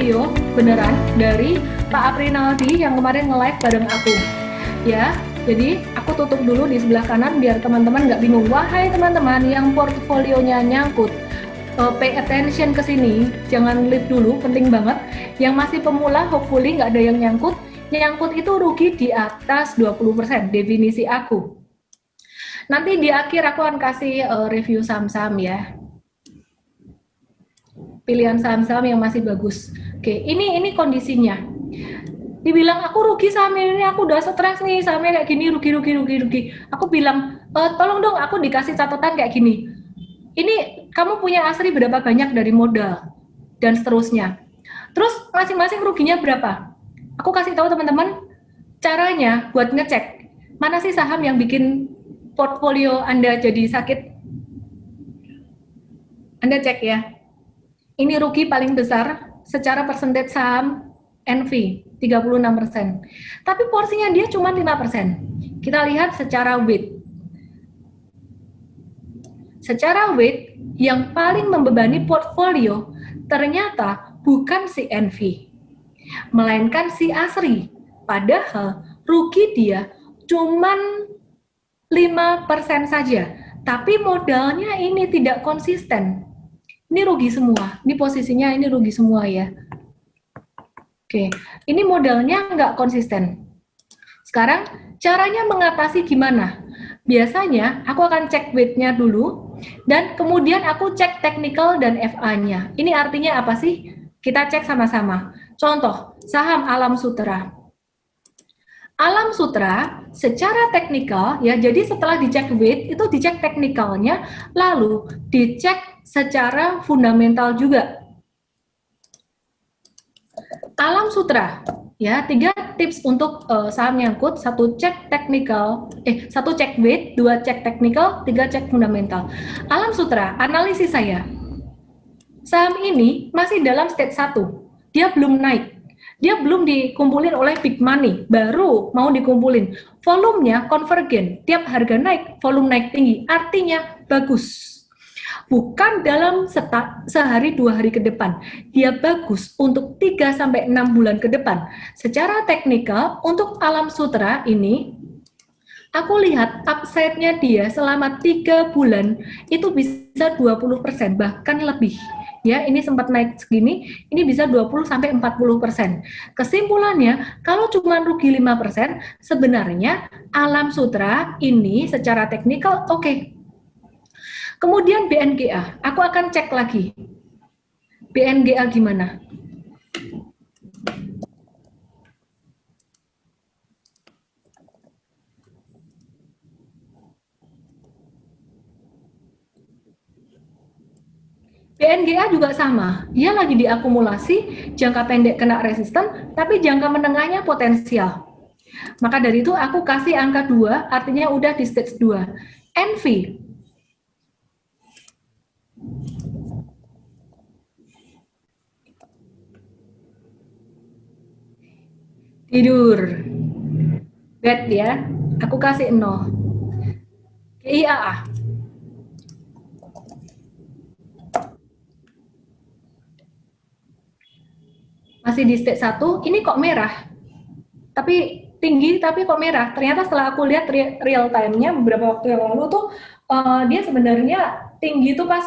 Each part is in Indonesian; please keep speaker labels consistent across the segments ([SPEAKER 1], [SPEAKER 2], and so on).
[SPEAKER 1] portfolio beneran dari Pak Aprinaldi yang kemarin nge-live bareng aku. Ya, jadi aku tutup dulu di sebelah kanan biar teman-teman nggak bingung. Wahai teman-teman yang portfolionya nyangkut, pay attention ke sini, jangan leave dulu, penting banget. Yang masih pemula, hopefully nggak ada yang nyangkut. Nyangkut itu rugi di atas 20%, definisi aku. Nanti di akhir aku akan kasih review saham-saham ya. Pilihan saham-saham yang masih bagus. Oke, ini kondisinya. Dibilang aku rugi saham ini, aku udah stres nih, sahamnya kayak gini, rugi. Aku bilang, tolong dong aku dikasih catatan kayak gini. Ini kamu punya ASRI berapa banyak dari modal, dan seterusnya. Terus masing-masing ruginya berapa? Aku kasih tahu teman-teman, caranya buat ngecek, mana sih saham yang bikin portfolio Anda jadi sakit? Anda cek ya. Ini rugi paling besar secara persentase saham NV 36%. Tapi porsinya dia cuma 5%. Kita lihat secara weight. Secara weight yang paling membebani portfolio ternyata bukan si NV, melainkan si ASRI. Padahal rugi dia cuma 5% saja. Tapi modalnya ini tidak konsisten. Ini rugi semua, ini posisinya ini rugi semua ya. Oke, ini modalnya nggak konsisten. Sekarang caranya mengatasi gimana? Biasanya aku akan cek weight-nya dulu, dan kemudian aku cek technical dan FA-nya. Ini artinya apa sih? Kita cek sama-sama. Contoh, saham Alam Sutera. Alam Sutera secara teknikal ya, jadi setelah dicek weight itu dicek teknikalnya, lalu dicek secara fundamental juga. Alam Sutera ya, 3 tips untuk saham nyangkut: 1 cek teknikal, 1 cek weight, 2 cek teknikal, 3 cek fundamental. Alam Sutera, analisis saya, saham ini masih dalam stage 1, dia belum naik. Dia belum dikumpulin oleh big money, baru mau dikumpulin. Volumenya konvergen, tiap harga naik, volume naik tinggi, artinya bagus. Bukan dalam sehari 2 hari ke depan, dia bagus untuk 3-6 bulan ke depan. Secara teknikal, untuk Alam Sutera ini, aku lihat upside-nya dia selama 3 bulan, itu bisa 20%, bahkan lebih. Ya, ini sempat naik segini, ini bisa 20-40%. Kesimpulannya, kalau cuma rugi 5%, sebenarnya Alam Sutera ini secara teknikal oke. Kemudian BNGA, aku akan cek lagi. BNGA gimana? BNGA juga sama, dia lagi diakumulasi, jangka pendek kena resisten, tapi jangka menengahnya potensial. Maka dari itu aku kasih angka 2, artinya udah di stage 2. NV. Tidur. Bad ya, aku kasih 0. GIAA. Masih di stage 1, ini kok merah, tapi tinggi, tapi kok merah. Ternyata setelah aku lihat real time-nya beberapa waktu yang lalu tuh, dia sebenarnya tinggi tuh pas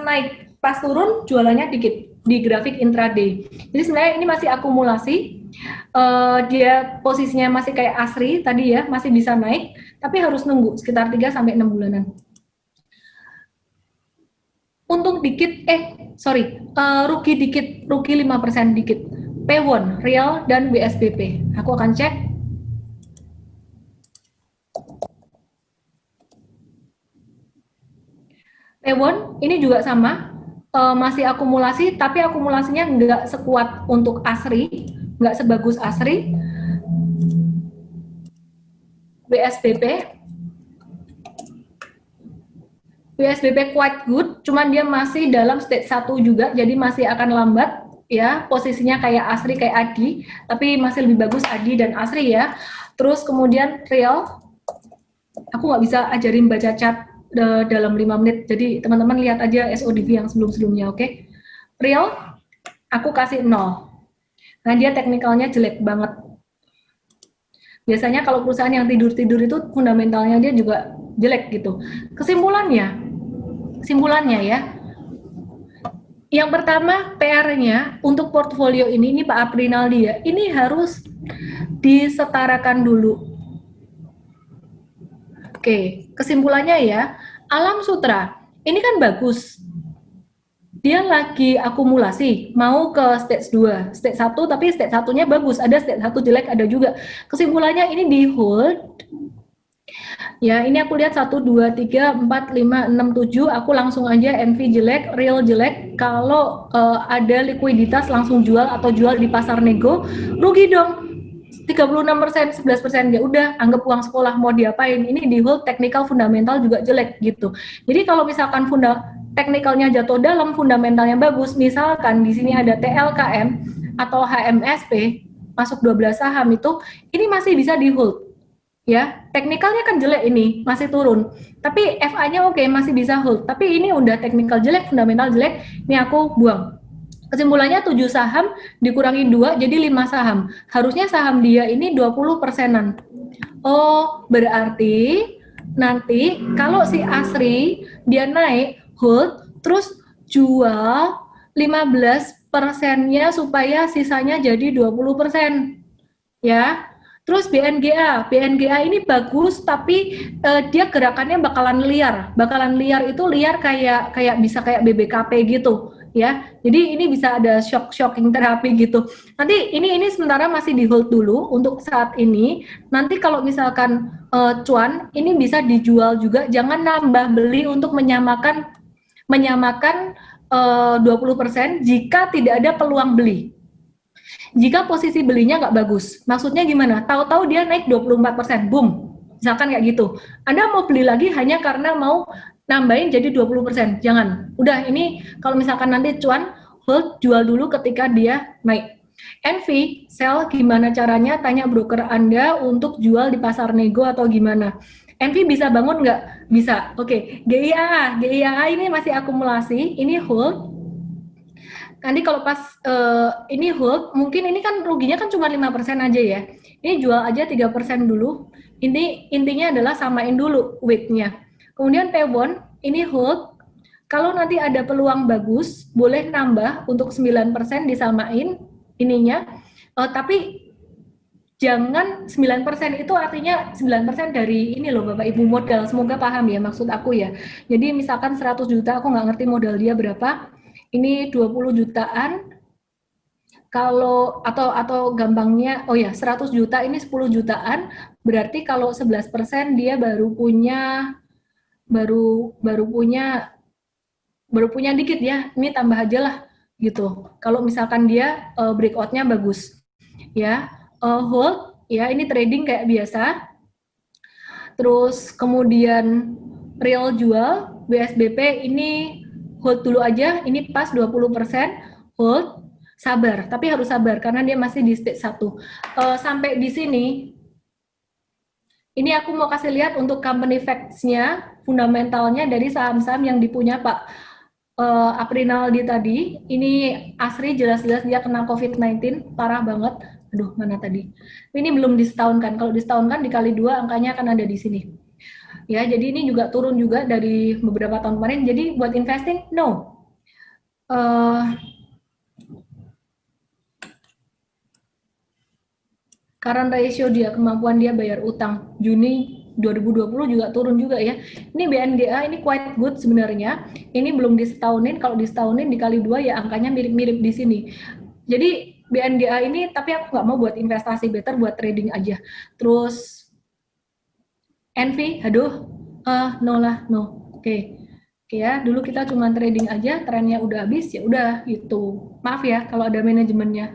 [SPEAKER 1] naik, pas turun jualannya dikit di grafik intraday. Jadi sebenarnya ini masih akumulasi, dia posisinya masih kayak ASRI tadi ya, masih bisa naik, tapi harus nunggu sekitar 3-6 bulanan. Untung dikit, rugi dikit, rugi 5% dikit. P1, Real, dan WSBP. Aku akan cek. P1, ini juga sama, masih akumulasi, tapi akumulasinya nggak sekuat untuk ASRI, nggak sebagus ASRI. WSBP quite good, cuman dia masih dalam stage 1 juga, jadi masih akan lambat ya, posisinya kayak ASRI, kayak ADI, tapi masih lebih bagus ADI dan ASRI ya. Terus kemudian Real, aku nggak bisa ajarin baca chart dalam 5 menit, jadi teman-teman lihat aja SODV yang sebelum-sebelumnya, oke? Real, aku kasih 0. Nah, dia teknikalnya jelek banget. Biasanya kalau perusahaan yang tidur-tidur itu fundamentalnya dia juga jelek gitu. Kesimpulannya ya. Yang pertama PR-nya untuk portfolio ini Pak Aprinaldi ya, ini harus disetarakan dulu. Oke, kesimpulannya ya, Alam Sutra ini kan bagus. Dia lagi akumulasi, mau ke stage 2, stage 1 tapi stage 1-nya bagus, ada stage 1 jelek, ada juga. Kesimpulannya ini di hold. Ya, ini aku lihat 1, 2, 3, 4, 5, 6, 7, aku langsung aja NV jelek, real jelek. Kalau ada likuiditas langsung jual atau jual di pasar nego, rugi dong. 36%, 11%, ya udah anggap uang sekolah mau diapain. Ini di hold, technical fundamental juga jelek gitu. Jadi kalau misalkan teknikalnya jatuh dalam, fundamentalnya bagus, misalkan di sini ada TLKM atau HMSP masuk 12 saham itu, ini masih bisa di hold. Ya, teknikalnya kan jelek ini, masih turun. Tapi FA-nya oke, masih bisa hold. Tapi ini udah teknikal jelek, fundamental jelek, ini aku buang. Kesimpulannya 7 saham dikurangi 2 jadi 5 saham. Harusnya saham dia ini 20%-an. Oh, berarti nanti kalau si Asri dia naik hold terus jual 15%-nya supaya sisanya jadi 20%. Ya. Terus BNGA ini bagus tapi dia gerakannya bakalan liar. Bakalan liar itu liar kayak bisa kayak BBKP gitu. Ya, jadi ini bisa ada shocking terapi gitu. Nanti ini sementara masih di hold dulu untuk saat ini. Nanti kalau misalkan cuan, ini bisa dijual juga. Jangan nambah beli untuk menyamakan 20% jika tidak ada peluang beli. Jika posisi belinya nggak bagus, maksudnya gimana? Tahu-tahu dia naik 24%, boom. Misalkan kayak gitu. Anda mau beli lagi hanya karena mau nambahin jadi 20%. Jangan. Udah ini kalau misalkan nanti cuan, hold, jual dulu ketika dia naik. NV, sell gimana caranya? Tanya broker Anda untuk jual di pasar nego atau gimana. NV bisa bangun nggak? Bisa. Oke. GIAA ini masih akumulasi, ini hold. Nanti kalau pas ini hold, mungkin ini kan ruginya kan cuma 5% aja ya. Ini jual aja 3% dulu. Intinya adalah samain dulu weight-nya. Kemudian Pewon, ini hold. Kalau nanti ada peluang bagus, boleh nambah untuk 9% disamain ininya. Tapi jangan 9% itu artinya 9% dari ini loh Bapak Ibu modal. Semoga paham ya maksud aku ya. Jadi misalkan 100 juta, aku nggak ngerti modal dia berapa. Ini 20 jutaan, kalau atau gampangnya, 100 juta ini 10 jutaan, berarti kalau 11% dia baru punya dikit ya, ini tambah aja lah gitu. Kalau misalkan dia breakout-nya bagus, ya hold, ya ini trading kayak biasa. Terus kemudian real jual, BSBP ini hold dulu aja, ini pas 20%, hold, sabar, tapi harus sabar karena dia masih di stage 1. Sampai di sini, ini aku mau kasih lihat untuk company facts-nya, fundamentalnya dari saham-saham yang dipunya Pak Aprinaldi tadi. Ini Asri jelas-jelas dia kena COVID-19, parah banget. Aduh, mana tadi? Ini belum disetahunkan, kalau disetahunkan dikali 2 angkanya akan ada di sini. Ya, jadi ini juga turun juga dari beberapa tahun kemarin. Jadi buat investing, no. Current ratio dia, kemampuan dia bayar utang Juni 2020 juga turun juga ya. Ini BNGA ini quite good sebenarnya. Ini belum disetahunin, kalau disetahunin dikali 2 ya angkanya mirip-mirip di sini. Jadi BNGA ini tapi aku nggak mau buat investasi, better buat trading aja. Terus NV, aduh, no lah, no. Oke, ya. Dulu kita cuma trading aja, trennya udah habis, ya udah gitu. Maaf ya kalau ada manajemennya.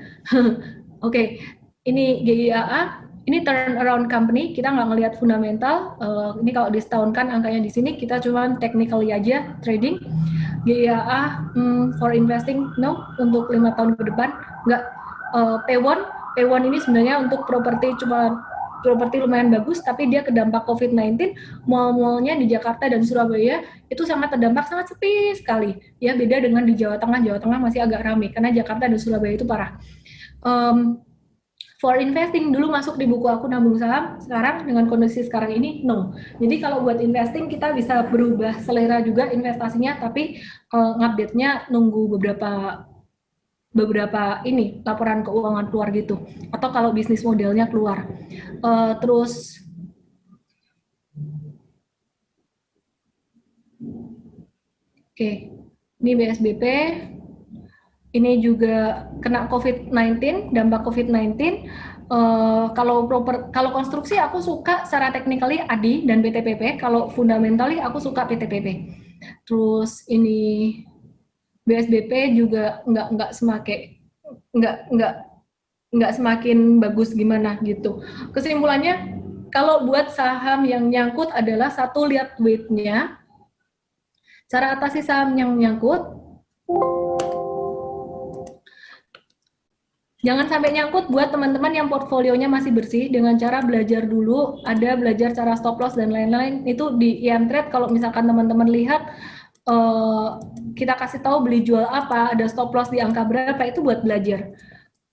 [SPEAKER 1] Oke, ini GIAA, ini turnaround company, kita nggak ngelihat fundamental. Ini kalau disetahunkan angkanya di sini, kita cuma technically aja trading. GIAA for investing, no. Untuk 5 tahun ke depan, nggak. Pewon ini sebenarnya untuk properti cuma properti lumayan bagus, tapi dia kedampak COVID-19, mall-mallnya di Jakarta dan Surabaya itu sangat terdampak, sangat sepi sekali. Ya, beda dengan di Jawa Tengah masih agak ramai, karena Jakarta dan Surabaya itu parah. For investing, dulu masuk di buku aku nabung saham, sekarang dengan kondisi sekarang ini, no. Jadi kalau buat investing, kita bisa berubah selera juga investasinya, tapi ngupdate-nya nunggu beberapa ini laporan keuangan keluar gitu, atau kalau bisnis modelnya keluar. Terus oke, ini BSBP, ini juga kena COVID-19, dampak COVID-19. Kalau konstruksi aku suka secara technically ADI dan BTPP, kalau fundamentally aku suka PTPP. Terus ini BSBP juga nggak semakin bagus gimana gitu. Kesimpulannya, kalau buat saham yang nyangkut adalah satu, lihat weight-nya. Cara atasi saham yang nyangkut, jangan sampai nyangkut buat teman-teman yang portfolionya masih bersih, dengan cara belajar dulu, ada belajar cara stop loss dan lain-lain. Itu di IM-Trade kalau misalkan teman-teman lihat, kita kasih tahu beli jual apa, ada stop loss di angka berapa, itu buat belajar.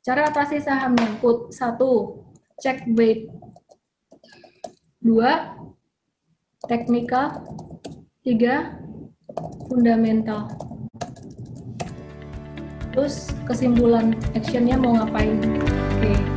[SPEAKER 1] Cara atasi saham nyangkut, 1, cek weight. 2, teknikal. 3, fundamental. Terus kesimpulan actionnya mau ngapain. Oke.